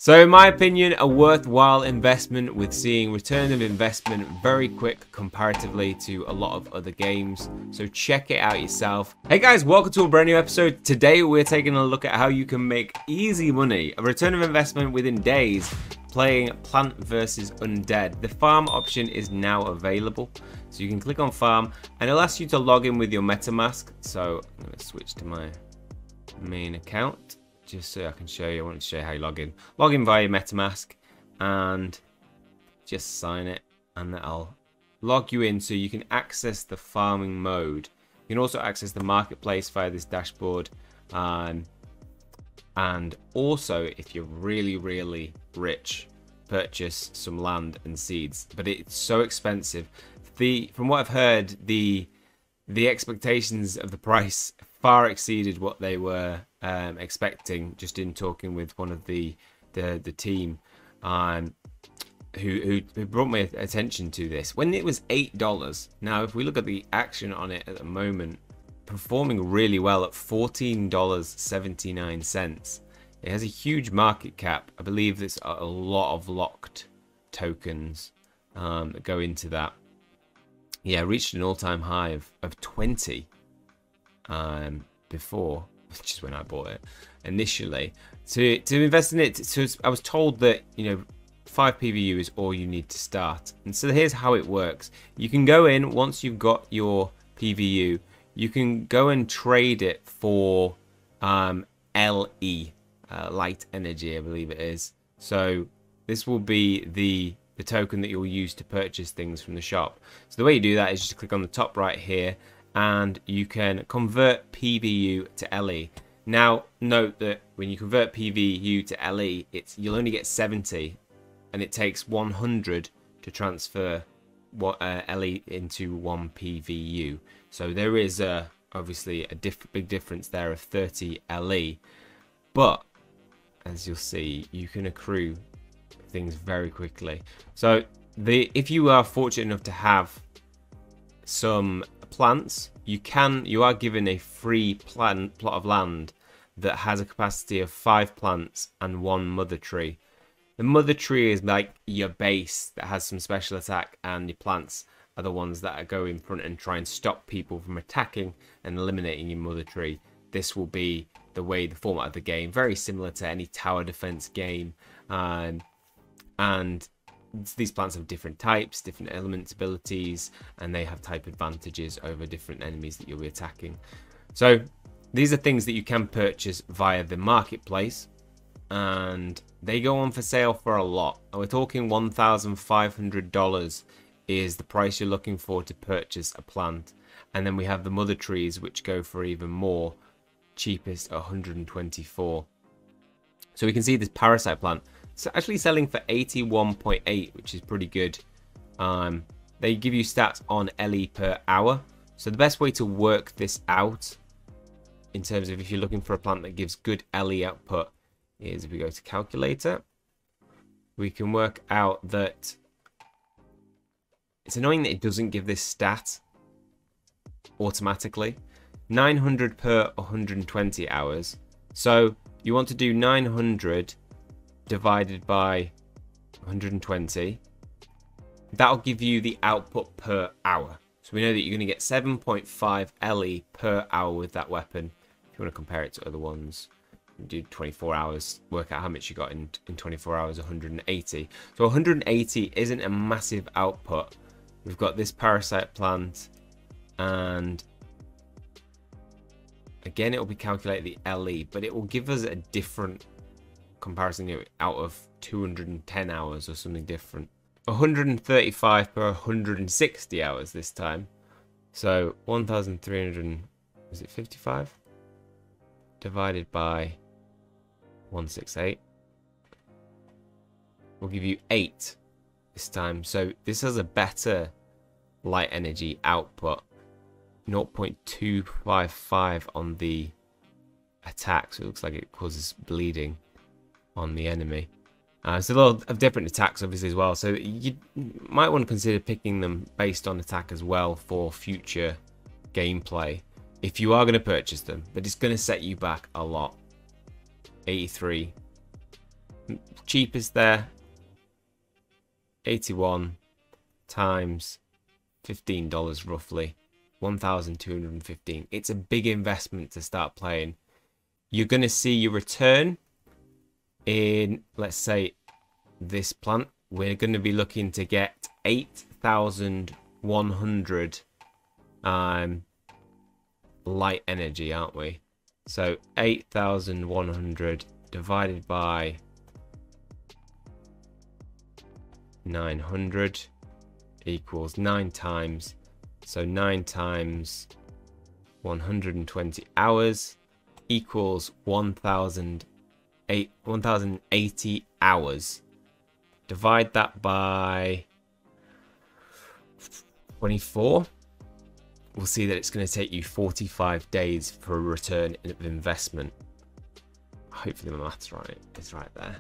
So in my opinion, a worthwhile investment with seeing return of investment very quick comparatively to a lot of other games. So check it out yourself. Hey guys, welcome to a brand new episode. Today we're taking a look at how you can make easy money, a return of investment within days, playing Plant vs Undead. The farm option is now available. So you can click on farm and it'll ask you to log in with your MetaMask. So I'm going to switch to my main account. Just so I can show you, I want to show you how you log in. Log in via MetaMask and just sign it, and that'll log you in so you can access the farming mode. You can also access the marketplace via this dashboard, and also if you're really rich, purchase some land and seeds. But it's so expensive. From what I've heard, the expectations of the price far exceeded what they were expecting, just in talking with one of the team who brought my attention to this when it was $8. Now if we look at the action on it at the moment, performing really well at $14.79. It has a huge market cap. I believe there's a lot of locked tokens that go into that. Yeah, reached an all-time high of 20 before, which is when I bought it initially. To invest in it, so I was told that 5 PVU is all you need to start. And so here's how it works. You can go in once you've got your PVU, you can go and trade it for LE, light energy, I believe it is. So this will be the token that you'll use to purchase things from the shop. So the way you do that is just click on the top right here, and you can convert PVU to LE. Now note that when you convert PVU to LE, you'll only get 70, and it takes 100 to transfer LE into 1 PVU. So there is obviously a big difference there of 30 LE, but as you'll see, you can accrue things very quickly. So if you are fortunate enough to have some plants, you are given a free plot of land that has a capacity of 5 plants and 1 mother tree. The mother tree is like your base that has some special attack, and your plants are the ones that go in front and try and stop people from attacking and eliminating your mother tree. This will be the format of the game, very similar to any tower defense game, and these plants have different types, different elements, abilities, and they have type advantages over different enemies that you'll be attacking. So these are things that you can purchase via the marketplace, and they go on for sale for a lot. We're talking $1,500 is the price you're looking for to purchase a plant. And then we have the mother trees, which go for even more, cheapest $124. So we can see this parasite plant. It's actually selling for 81.8, which is pretty good. They give you stats on LE per hour. So the best way to work this out, in terms of if you're looking for a plant that gives good LE output, is if we go to calculator, we can work out that it's annoying that it doesn't give this stat automatically. 900 per 120 hours. So you want to do 900 divided by 120. That'll give you the output per hour. So we know that you're going to get 7.5 LE per hour with that weapon. If you want to compare it to other ones, you do 24 hours, work out how much you got in 24 hours, 180. So 180 isn't a massive output. We've got this parasite plant, and again it will be calculated the LE, but it will give us a different comparison, out of 210 hours or something different. 135 per 160 hours this time. So 1,300, is it 55? Divided by 168. Will give you 8 this time. So this has a better light energy output. 0.255 on the attack. So it looks like it causes bleeding on the enemy. It's a lot of different attacks obviously as well, so you might want to consider picking them based on attack as well for future gameplay if you are going to purchase them, but it's going to set you back a lot. 83 cheapest there, 81 times $15 roughly, 1,215. It's a big investment to start playing. You're going to see your return in, let's say, this plant. We're going to be looking to get 8,100 light energy, aren't we? So 8,100 divided by 900 equals 9 times. So 9 times 120 hours equals 1,080 hours. Divide that by 24. We'll see that it's going to take you 45 days for a return of investment. Hopefully my math's right. It's right there.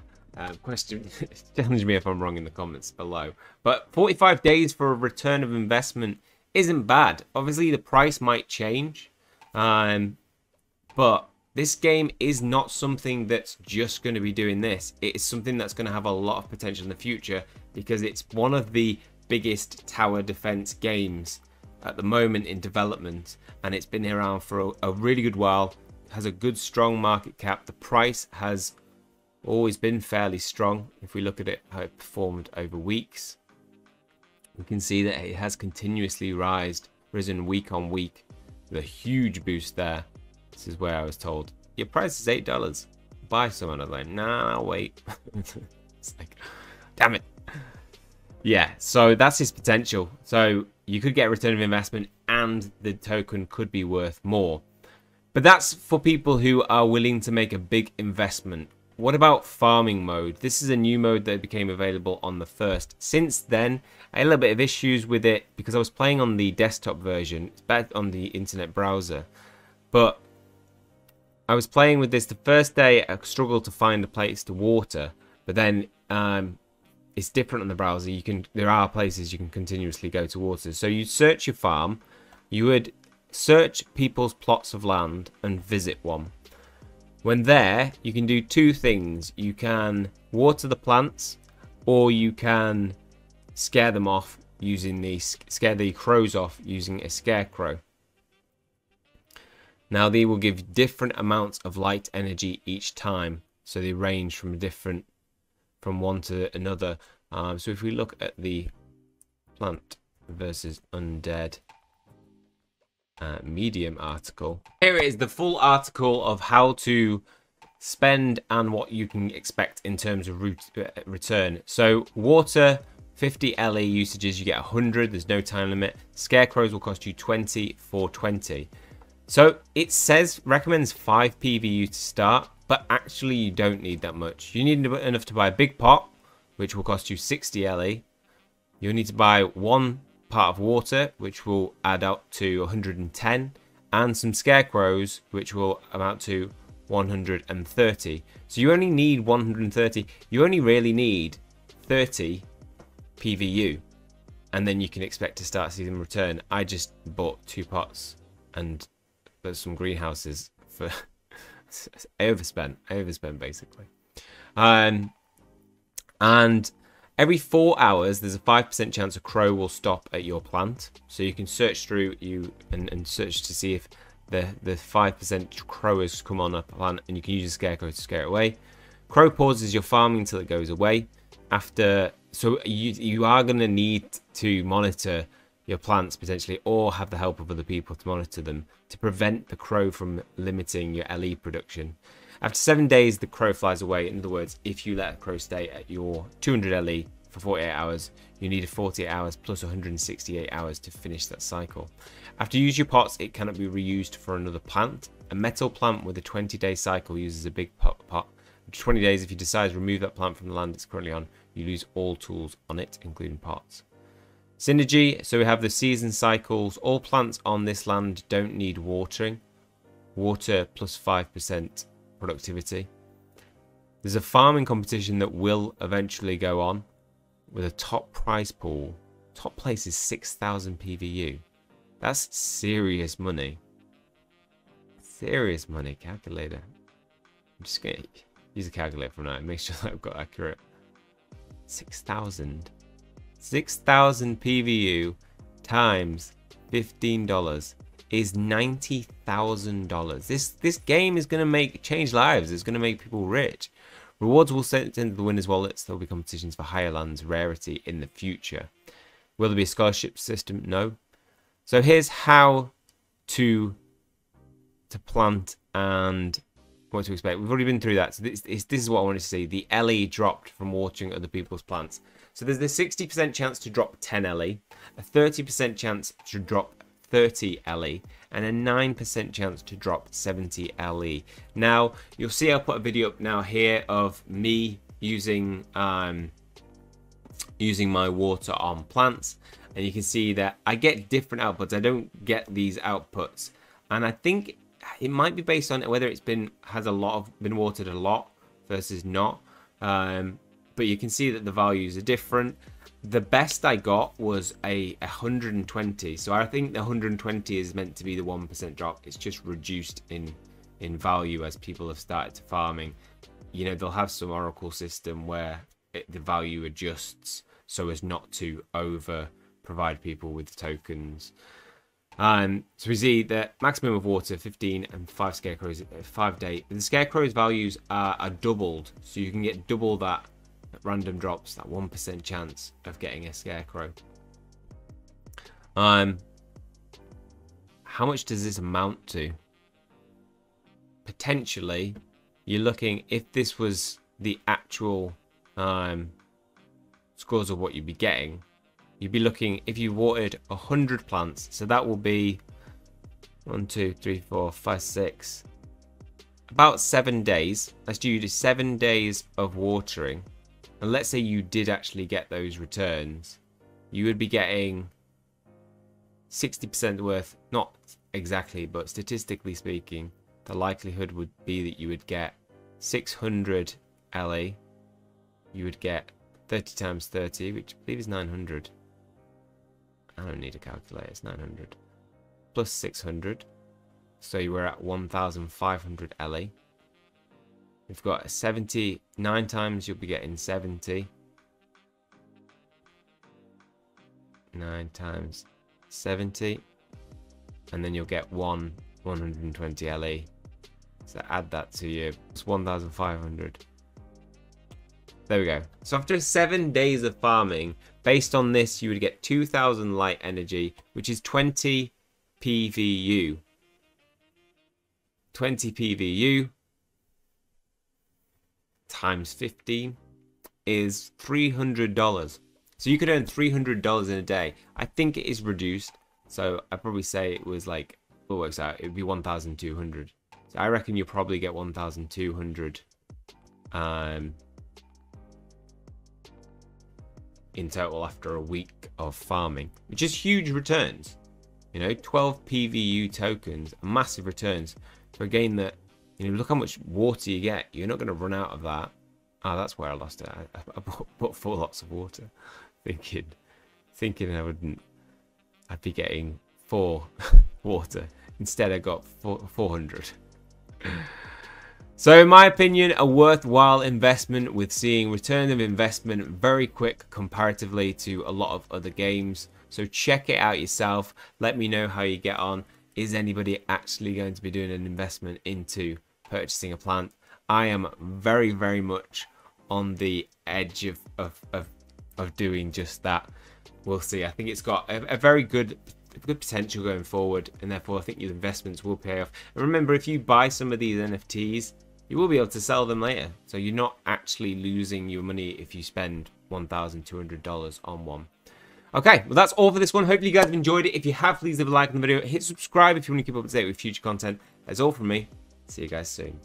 Question, challenge me if I'm wrong in the comments below. But 45 days for a return of investment isn't bad. Obviously the price might change, but this game is not something that's just going to be doing this. It is something that's going to have a lot of potential in the future, because it's one of the biggest tower defense games at the moment in development, and it's been around for a really good while. It has a good strong market cap. The price has always been fairly strong. If we look at it, how it performed over weeks, we can see that it has continuously risen week on week with a huge boost there. This is where I was told, your price is $8. Buy some. I was like, nah, wait. It's like, damn it. Yeah, so that's his potential. So you could get a return of investment and the token could be worth more. But that's for people who are willing to make a big investment. What about farming mode? This is a new mode that became available on the 1st. Since then, I had a little bit of issues with it because I was playing on the desktop version. It's better on the internet browser. But I was playing with this the first day. I struggled to find a place to water. But then it's different on the browser. There are places you can continuously go to water. So you search your farm. You would search people's plots of land and visit one. When there, you can do two things. You can water the plants, or you can scare them off using scare the crows off using a scarecrow. Now they will give different amounts of light energy each time, so they range from one to another. So if we look at the plant versus undead medium article, here is the full article of how to spend and what you can expect in terms of return. So water, 50 LE usages, you get 100. There's no time limit. Scarecrows will cost you 20 for 20. So it recommends 5 PVU to start, but actually you don't need that much. You need enough to buy a big pot, which will cost you 60 LE. You'll need to buy 1 part of water, which will add up to 110, and some scarecrows, which will amount to 130. So you only need 130. You only really need 30 PVU, and then you can expect to start seeing them return. I just bought 2 pots and some greenhouses for I overspent basically. And every 4 hours, there's a 5% chance a crow will stop at your plant. So you can search through and search to see if the 5% crow has come on a plant, and you can use a scarecrow to scare it away. Crow pauses your farming until it goes away. So you are going to need to monitor your plants potentially, or have the help of other people to monitor them to prevent the crow from limiting your LE production. After 7 days, the crow flies away. In other words, if you let a crow stay at your 200 LE for 48 hours, you need 48 hours plus 168 hours to finish that cycle. After you use your pots, it cannot be reused for another plant. A metal plant with a 20-day cycle uses a big pot. After 20 days, if you decide to remove that plant from the land it's currently on, you lose all tools on it, including pots. Synergy, so we have the season cycles. All plants on this land don't need watering. Water plus 5% productivity. There's a farming competition that will eventually go on with a top prize pool. Top place is 6,000 PVU. That's serious money. Serious money, calculator. I'm just gonna, use a calculator for now. Make sure that I've got accurate. 6,000 PVU times $15 is $90,000. This game is going to change lives. It's going to make people rich. Rewards will send into the winners' wallets. There will be competitions for higher lands rarity in the future. Will there be a scholarship system? No. So here's how to plant and what to expect. We've already been through that. So this is what I wanted to see. The LE dropped from watering other people's plants. So there's the 60% chance to drop 10 LE, a 30% chance to drop 30 LE, and a 9% chance to drop 70 LE. Now, you'll see I'll put a video up now here of me using my water on plants, and you can see that I get different outputs. I don't get these outputs, and I think it might be based on whether it's been watered a lot versus not. But you can see that the values are different. The best I got was a 120. So I think the 120 is meant to be the 1% drop. It's just reduced in value as people have started to farming. You know, they'll have some Oracle system where the value adjusts so as not to over provide people with tokens. So we see that maximum of water 15 and 5 scarecrows 5 day. The scarecrows values are doubled, so you can get double that at random drops, that 1% chance of getting a scarecrow. How much does this amount to? Potentially, you're looking, if this was the actual scores of what you'd be getting, you'd be looking, if you watered 100 plants, so that will be 1, 2, 3, 4, 5, 6, about 7 days. Let's do 7 days of watering. And let's say you did actually get those returns, you would be getting 60% worth, not exactly, but statistically speaking, the likelihood would be that you would get 600 LE. You would get 30 times 30, which I believe is 900. I don't need a calculator, it's 900. Plus 600. So you were at 1,500 LE. We've got 70, 9 times you'll be getting 70. 9 times 70. And then you'll get 120 LE. So add that to you. It's 1,500. There we go. So after 7 days of farming, based on this, you would get 2,000 light energy, which is 20 PVU. 20 PVU times 15 is $300. So you could earn $300 in a day. I think it is reduced, so I'd probably say it was like, what works out, it would be 1,200. So I reckon you'll probably get 1,200 in total after a week of farming, which is huge returns. You know, 12 PVU tokens, massive returns for a game that, you know, look how much water you get. You're not going to run out of that. Oh, that's where I lost it. I bought 4 lots of water, thinking I'd be getting 4 water. Instead, I got 400. So in my opinion, a worthwhile investment, with seeing return of investment very quick comparatively to a lot of other games. So check it out yourself. Let me know how you get on. Is anybody actually going to be doing an investment into purchasing a plant? I am very, very much on the edge of doing just that. We'll see. I think it's got a very good potential going forward, and therefore I think your investments will pay off. And remember, if you buy some of these NFTs, you will be able to sell them later. So you're not actually losing your money if you spend $1,200 on one. Okay, well that's all for this one. Hopefully you guys have enjoyed it. If you have, please leave a like on the video. Hit subscribe if you want to keep up to date with future content. That's all from me. See you guys soon.